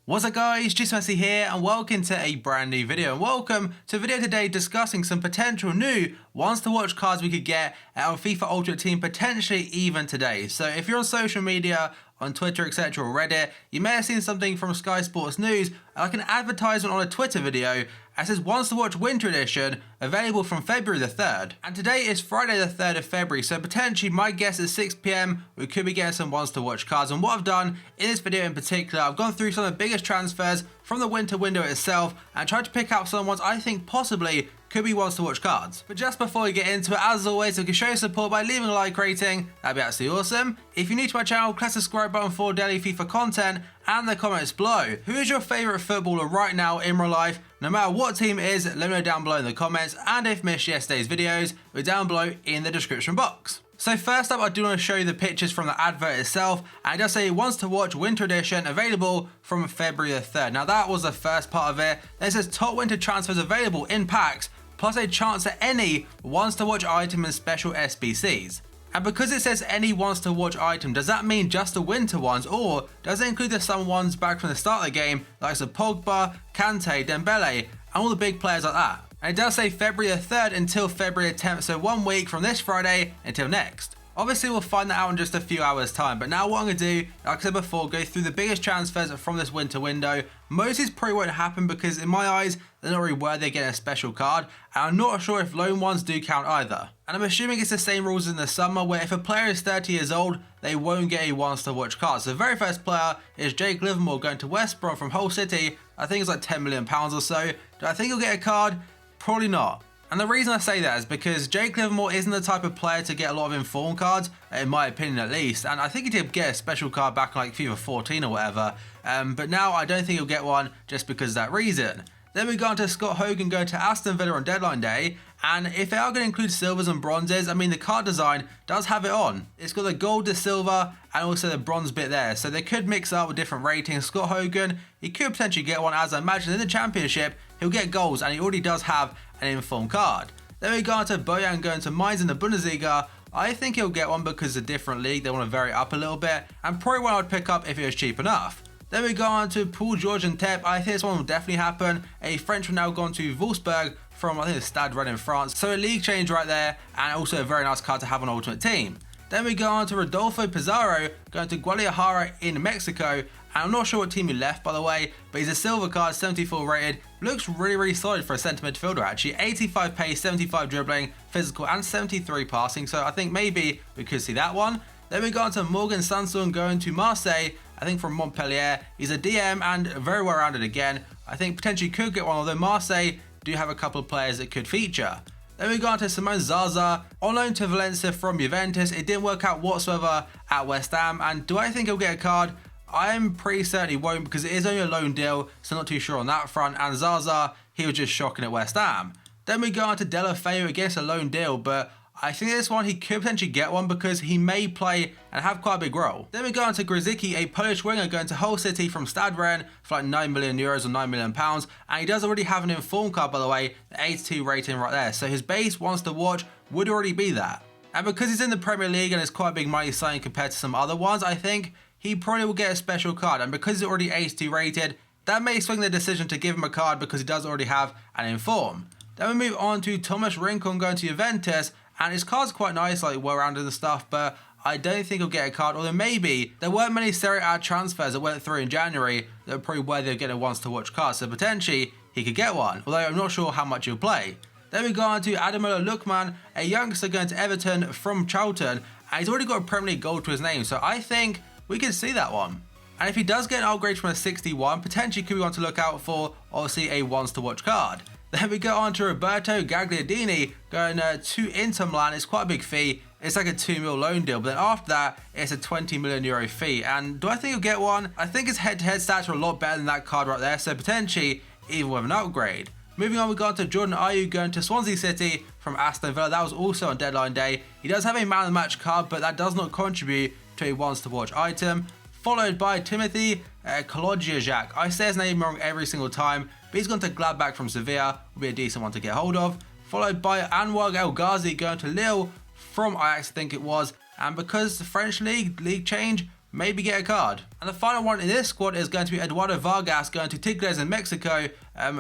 What's up guys, Jim Yosef here and welcome to a brand new video, and welcome to a video today discussing some potential new ones to watch cards we could get at our FIFA Ultimate Team potentially even today. So if you're on social media, on Twitter, etc. or Reddit, you may have seen something from Sky Sports News, like an advertisement on a Twitter video that says Ones to Watch Winter Edition, available from February the 3rd. And today is Friday the 3rd of February, so potentially my guess is 6 PM we could be getting some Ones to Watch cards. And what I've done in this video in particular, I've gone through some of the biggest transfers from the winter window itself and tried to pick out some ones I think possibly could be ones to watch cards. But just before we get into it, as always, if you can show your support by leaving a like rating, that'd be absolutely awesome. If you're new to my channel, click the subscribe button for daily FIFA content and the comments below. Who is your favourite footballer right now in real life? No matter what team it is, let me know down below in the comments, and if you missed yesterday's videos, we're down below in the description box. So first up, I do want to show you the pictures from the advert itself, and it does say Ones to Watch Winter Edition, available from February the 3rd. Now that was the first part of it. Then it says top winter transfers available in packs, plus a chance at any Ones to Watch item and special SBCs. And because it says any Ones to Watch item, does that mean just the winter ones, or does it include the summer ones back from the start of the game, like Pogba, Kante, Dembele, and all the big players like that? And it does say February the 3rd until February the 10th, so 1 week from this Friday until next. Obviously we'll find that out in just a few hours time, but now what I'm going to do, like I said before, go through the biggest transfers from this winter window. Most of these probably won't happen because in my eyes, they're not really worthy of getting a special card, and I'm not sure if loan ones do count either. And I'm assuming it's the same rules in the summer, where if a player is 30 years old, they won't get a ones to watch card. So the very first player is Jake Livermore going to West Brom from Hull City. I think it's like £10 million or so. Do I think he'll get a card? Probably not. And the reason I say that is because Jake Livermore isn't the type of player to get a lot of informed cards, in my opinion at least, and I think he did get a special card back in like FIFA 14 or whatever, but now I don't think he'll get one just because of that reason. Then we go on to Scott Hogan going to Aston Villa on deadline day, and if they are going to include silvers and bronzes, I mean the card design does have it on. It's got the gold, the silver, and also the bronze bit there, so they could mix up with different ratings. Scott Hogan, he could potentially get one, as I imagine in the championship, he'll get goals, and he already does have an informed card. Then we go on to Bojan going to Mainz in the Bundesliga. I think he'll get one because it's a different league, they want to vary up a little bit, and probably one I'd pick up if it was cheap enough. Then we go on to Paul George and Tep. I think this one will definitely happen. A Frenchman now gone to Wolfsburg from, I think it's Stade Rennes in France. So a league change right there, and also a very nice card to have on Ultimate Team. Then we go on to Rodolfo Pizarro going to Guadalajara in Mexico. And I'm not sure what team he left, by the way, but he's a silver card, 74 rated. Looks really solid for a centre midfielder actually. 85 pace, 75 dribbling, physical, and 73 passing. So I think maybe we could see that one. Then we go on to Morgan Sanson going to Marseille, I think from Montpellier. He's a DM and very well rounded again. I think potentially could get one, although Marseille do have a couple of players that could feature. Then we go on to Simone Zaza, on loan to Valencia from Juventus. It didn't work out whatsoever at West Ham, and do I think he'll get a card? I'm pretty certain he won't because it is only a loan deal, so not too sure on that front. And Zaza, he was just shocking at West Ham. Then we go on to Deulofeu against a loan deal, but I think this one he could potentially get one because he may play and have quite a big role. Then we go on to Grzycki, a Polish winger going to Hull City from Stade Rennes for like €9 million or £9 million, and he does already have an informed card, by the way, the 82 rating right there, so his base Ones to Watch would already be that. And because he's in the Premier League and it's quite a big money signing compared to some other ones, I think he probably will get a special card, and because he's already 82 rated, that may swing the decision to give him a card because he does already have an inform. Then we move on to Thomas Rincon going to Juventus, and his card's quite nice, like well-rounded and stuff, but I don't think he'll get a card, although maybe there weren't many Serie A transfers that went through in January that were probably worthy of getting a Ones to Watch card, so potentially he could get one, although I'm not sure how much he'll play. Then we go on to Ademola Lookman, a youngster going to Everton from Charlton, and he's already got a Premier League goal to his name, so I think we can see that one. And if he does get an upgrade from a 61, potentially could be one to look out for, obviously a Ones to Watch card. Then we go on to Roberto Gagliardini going to Inter Milan. It's quite a big fee. It's like a €2 million loan deal, but then after that, it's a €20 million fee. And do I think he'll get one? I think his head-to-head stats are a lot better than that card right there, so potentially even with an upgrade. Moving on, we go on to Jordan Ayew going to Swansea City from Aston Villa. That was also on deadline day. He does have a man of the match card, but that does not contribute to a Ones to Watch item. Followed by Timothy Kolodziejczak. I say his name wrong every single time, but he's gone to Gladbach from Sevilla. Will be a decent one to get hold of. Followed by Anwar El Ghazi going to Lille from Ajax, I think it was. And because the French league change, maybe get a card. And the final one in this squad is going to be Eduardo Vargas going to Tigres in Mexico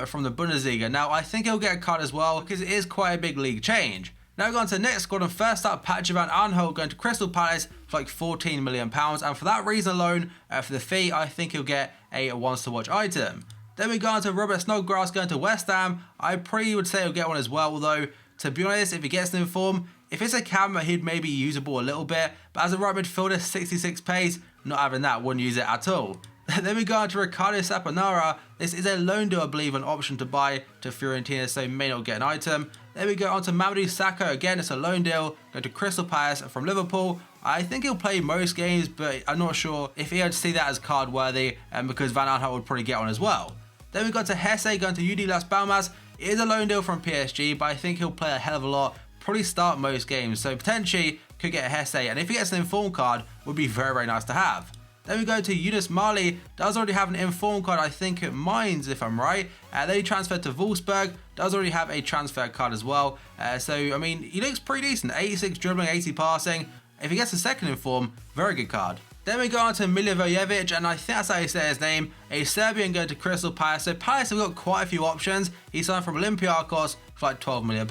from the Bundesliga. Now, I think he'll get a card as well because it is quite a big league change. Now we're going to the next squad, and first up, Patrick Van Aanholt going to Crystal Palace for like £14 million. And for that reason alone, for the fee, I think he'll get a once to watch item. Then we go on to Robert Snodgrass going to West Ham. I pretty would say he'll get one as well, although, to be honest, if he gets an inform, if it's a cam, he'd maybe use the ball a little bit. But as a right midfielder, 66 pace, not having that, wouldn't use it at all. Then we go on to Ricardo Saponara. This is a loan deal, I believe, an option to buy to Fiorentina, so may not get an item. Then we go on to Mamadou Sakho. Again, it's a loan deal, going to Crystal Palace from Liverpool. I think he'll play most games, but I'm not sure if he'd see that as card worthy, because Van Aanholt would probably get one as well. Then we got to Hesse going to UD Las Palmas. It is a loan deal from PSG, but I think he'll play a hell of a lot, probably start most games, so potentially could get a Hesse, and if he gets an inform card, would be very, very nice to have. Then we go to Yunus Mali, does already have an inform card, I think at Mainz if I'm right. Then he transferred to Wolfsburg, does already have a transfer card as well. So, I mean, he looks pretty decent, 86 dribbling, 80 passing. If he gets a second inform, very good card. Then we go on to Milivojevic, and I think that's how you say his name, a Serbian going to Crystal Palace. So Palace have got quite a few options. He signed from Olympiacos for like £12 million.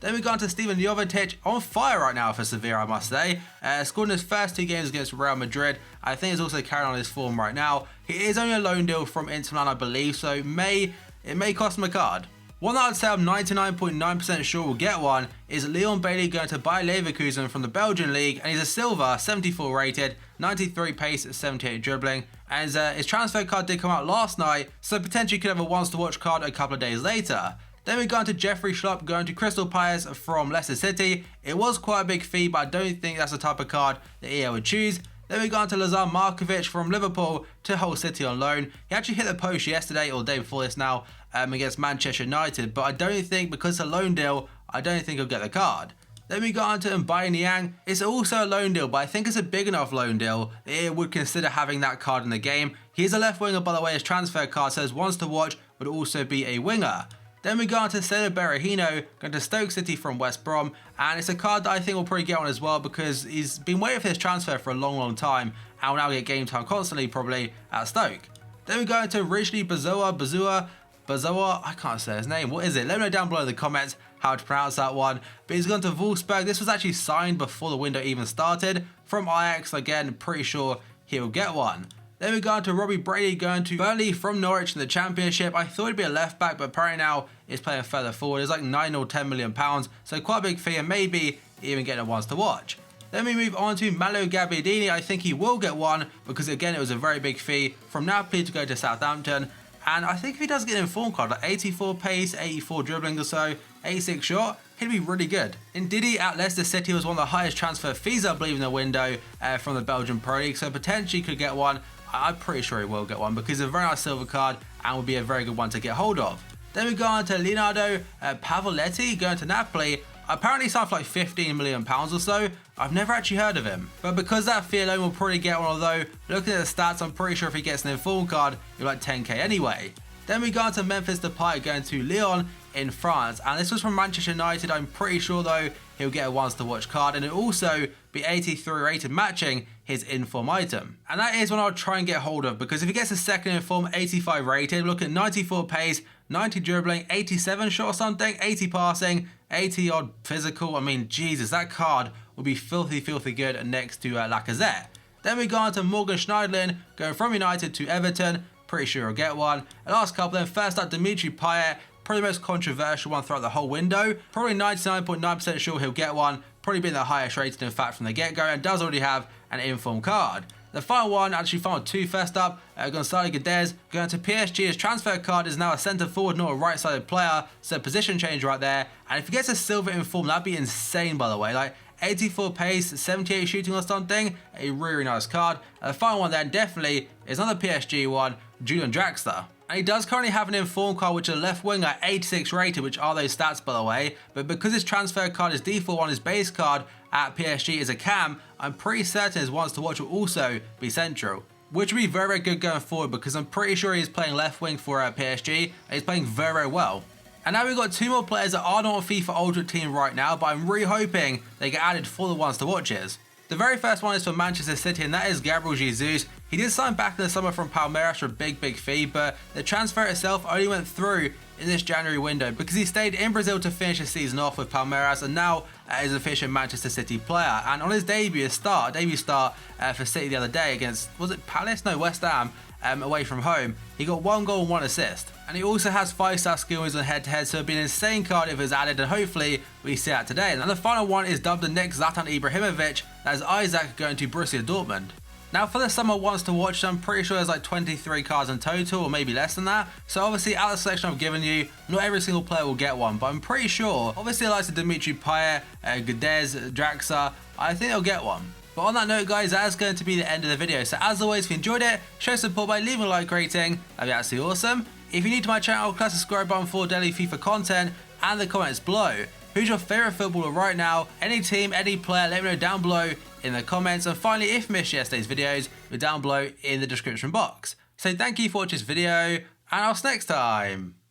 Then we go on to Stevan Jovetic, on fire right now for Sevilla, I must say. Scored in his first 2 games against Real Madrid. I think he's also carrying on his form right now. He is only a loan deal from Inter Milan, I believe, so it may cost him a card. One that I'd say I'm 99.9% sure will get one is Leon Bailey going to Bayer Leverkusen from the Belgian league, and he's a silver, 74 rated, 93 pace, 78 dribbling, and his transfer card did come out last night, so potentially could have a once to watch card a couple of days later. Then we go on to Jeffrey Schlupp going to Crystal Palace from Leicester City. It was quite a big fee, but I don't think that's the type of card that EA would choose. Then we go on to Lazar Markovic from Liverpool to Hull City on loan. He actually hit the post yesterday, or the day before this now, against Manchester United, but I don't think, because it's a loan deal, I don't think he'll get the card. Then we go on to Mbaye Niang. It's also a loan deal, but I think it's a big enough loan deal that it would consider having that card in the game. He is a left winger, by the way. His transfer card says once to watch would also be a winger. Then we go on to Cesar Berahino, going to Stoke City from West Brom, and it's a card that I think will probably get on as well because he's been waiting for his transfer for a long, long time and will now get game time constantly probably at Stoke. Then we go into Ridgely Bazoa, I can't say his name, what is it? Let me know down below in the comments how to pronounce that one. But he's gone to Wolfsburg. This was actually signed before the window even started from Ajax. Again, pretty sure he'll get one. Then we go on to Robbie Brady going to Burnley from Norwich in the Championship. I thought he'd be a left back, but apparently now he's playing further forward. It's like £9 or £10 million, so quite a big fee, and maybe even getting a once to watch. Then we move on to Malo Gabbiadini. I think he will get one because, again, it was a very big fee from Napoli to go to Southampton. And I think if he does get an inform card, like 84 pace, 84 dribbling or so, 86 shot, he'd be really good. Ndidi at Leicester City was one of the highest transfer fees, I believe, in the window from the Belgian Pro League, so potentially could get one. I'm pretty sure he will get one because it's a very nice silver card and would be a very good one to get hold of. Then we go on to Leonardo Pavoletti going to Napoli. Apparently signed for like £15 million or so. I've never actually heard of him. But because that fee alone will probably get one, although looking at the stats, I'm pretty sure if he gets an inform card, he'll like 10k anyway. Then we go on to Memphis Depay going to Lyon in France. And this was from Manchester United. I'm pretty sure though he'll get a once to watch card, and it'll also be 83 rated, matching his inform item. And that is one I'll try and get hold of, because if he gets a second inform, 85 rated, look at 94 pace, 90 dribbling, 87 shot or something, 80 passing, 80 odd physical. I mean, Jesus, that card will be filthy, filthy good next to Lacazette. Then we go on to Morgan Schneiderlin going from United to Everton. Pretty sure he'll get one. The last couple then, first up, Dimitri Payet. Probably the most controversial one throughout the whole window. Probably 99.9% sure he'll get one. Probably being the highest rated, in fact, from the get-go, and does already have an inform card. The final one, actually final two, first up, Gonzalo Guedes going to PSG. His transfer card is now a centre forward, not a right-sided player, so position change right there. And if he gets a silver inform, that'd be insane, by the way. Like 84 pace, 78 shooting or something, a really nice card. And the final one then definitely is another PSG one, Julian Draxler. And he does currently have an inform card, which is a left winger, 86 rated, which are those stats, by the way. But because his transfer card, his default one, his base card at PSG is a cam, I'm pretty certain his once to watch will also be central, which would be very, very good going forward, because I'm pretty sure he's playing left wing for PSG, and he's playing very, very well. And now we've got two more players that are not on FIFA Ultimate Team right now, but I'm really hoping they get added for the ones to watches. The very first one is for Manchester City, and that is Gabriel Jesus. He did sign back in the summer from Palmeiras for a big fee, but the transfer itself only went through in this January window because he stayed in Brazil to finish the season off with Palmeiras, and now is an official Manchester City player. And on his debut start for City the other day against, was it Palace? No, West Ham. Away from home, he got 1 goal and 1 assist. And he also has 5-star skill wins on head-to-head, so it'd be an insane card if it was added, and hopefully we see that today. And the final one is dubbed the next Zlatan Ibrahimovic. That is Isaac going to Borussia Dortmund. Now for the summer wants to watch, I'm pretty sure there's like 23 cards in total, or maybe less than that. So obviously out of the selection I've given you, not every single player will get one, but I'm pretty sure, obviously like Dimitri Payet, Guedes, Draxler, I think they'll get one. But on that note guys, that is going to be the end of the video. So as always, if you enjoyed it, show support by leaving a like rating, that'd be absolutely awesome. If you're new to my channel, click the subscribe button for daily FIFA content and the comments below. Who's your favourite footballer right now? Any team, any player, let me know down below in the comments. And finally, if you missed yesterday's videos, we're down below in the description box. So thank you for watching this video, and I'll see you next time.